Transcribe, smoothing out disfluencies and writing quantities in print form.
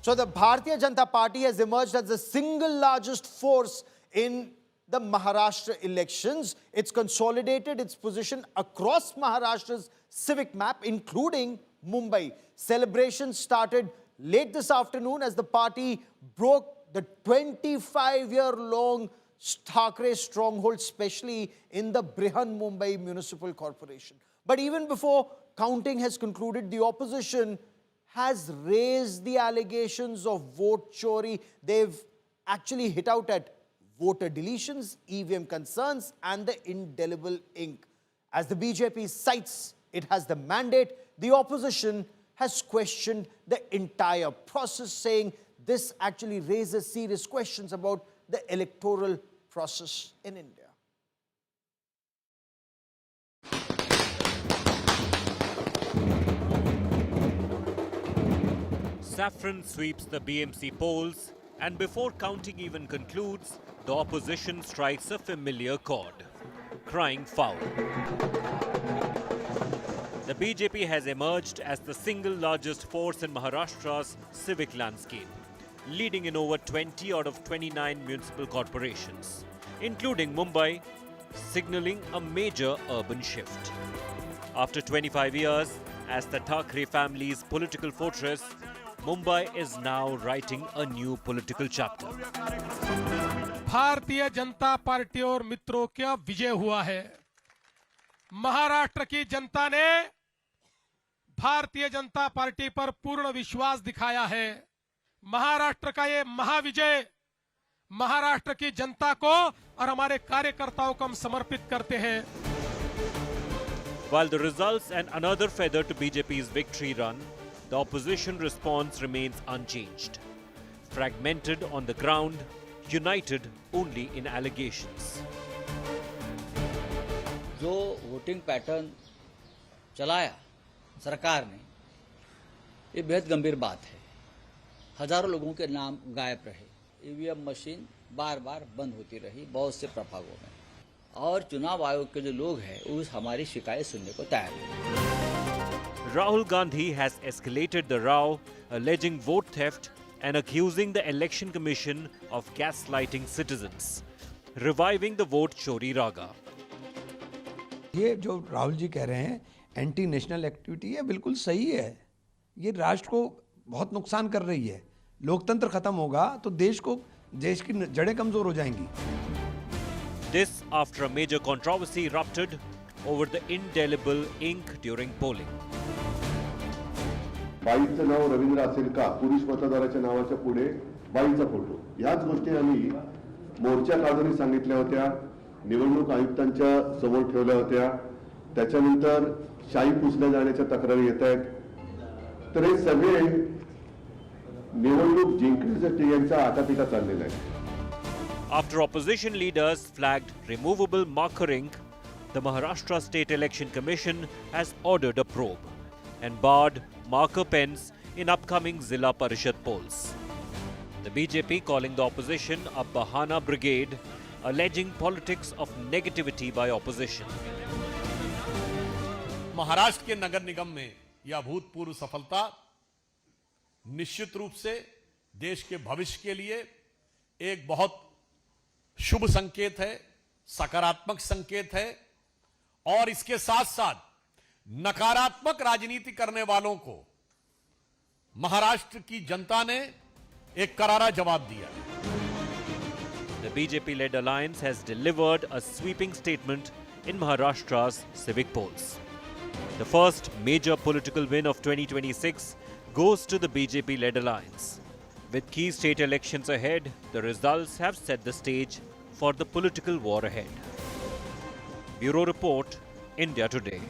So the Bharatiya Janata Party has emerged as the single largest force in the Maharashtra elections. It's consolidated its position across Maharashtra's civic map, including Mumbai. Celebrations started late this afternoon as the party broke the 25-year-long Thackeray stronghold, especially in the Brihan Mumbai Municipal Corporation. But even before counting has concluded, the opposition has raised the allegations of vote chori. They've actually hit out at voter deletions, EVM concerns, and the indelible ink. As the BJP cites it has the mandate, the opposition has questioned the entire process, saying this actually raises serious questions about the electoral process in India. Saffron sweeps the BMC polls, and before counting even concludes, the opposition strikes a familiar chord, crying foul. The BJP has emerged as the single largest force in Maharashtra's civic landscape, leading in over 20 out of 29 municipal corporations, including Mumbai, signaling a major urban shift. After 25 years, as the Thackeray family's political fortress, Mumbai is now writing a new political chapter. Bharatiya Janata party और मित्रों का विजय हुआ है। महाराष्ट्र की जनता ने Bharatiya Janata party पर पूर्ण विश्वास दिखाया है। महाराष्ट्र का ये महाविजय महाराष्ट्र की जनता को और हमारे कार्यकर्ताओं को हम समर्पित करते हैं। While the results and another feather to BJP's victory run, the opposition response remains unchanged. Fragmented on the ground, united only in allegations. जो वोटिंग पैटर्न चलाया सरकार ने, ये बेहद गंभीर बात है। हजारों लोगों के नाम गायब रहे, ईवीएम मशीन बार बार बंद होती रही बहुत से प्रभागों में, और चुनाव आयोग के जो लोग हैं उस हमारी शिकायत सुनने को तैयार नहीं। Rahul Gandhi has escalated the row, alleging vote theft and accusing the Election Commission of gaslighting citizens, reviving the vote chori raga. ये जो राहुल जी कह रहे हैं एंटी नेशनल एक्टिविटी है, बिल्कुल सही है। ये राष्ट्र को बहुत नुकसान कर रही है। लोकतंत्र खत्म होगा तो देश की जड़ें कमजोर हो जाएंगी। This after a major controversy erupted over the indelible ink during polling. बाईचं नाव रवींद्र असेल का, पुरुष मतदाराच्या नावाच्या पुढे बाईचा फोटो, ह्याच गोष्टी आम्ही मोर्चा काढून सांगितल्या होत्या, निवडणूक आयुक्तांच्या समोर ठेवल्या होत्या। त्याच्यानंतर शाई पुसल्या जाण्याच्या तक्रारी येत आहेत। तर हे सगळे निवडणूक जिंकण्यासाठी यांचा आटापिटा चाललेला आहे। After opposition leaders flagged removable marker ink, the Maharashtra State Election Commission has ordered a probe and barred marker pens in upcoming Zilla Parishad polls. The BJP calling the opposition a Bahana brigade, alleging politics of negativity by opposition. Maharashtra के नगर निगम में यह अभूतपूर्व सफलता निश्चित रूप से देश के भविष्य के लिए एक बहुत शुभ संकेत है, सकारात्मक संकेत है, और इसके साथ साथ नकारात्मक राजनीति करने वालों को महाराष्ट्र की जनता ने एक करारा जवाब दिया। The BJP-led alliance has delivered a sweeping statement in Maharashtra's civic polls. The first major political win of 2026 goes to the BJP-led alliance. With key state elections ahead, the results have set the stage for the political war ahead. Bureau Report, India Today.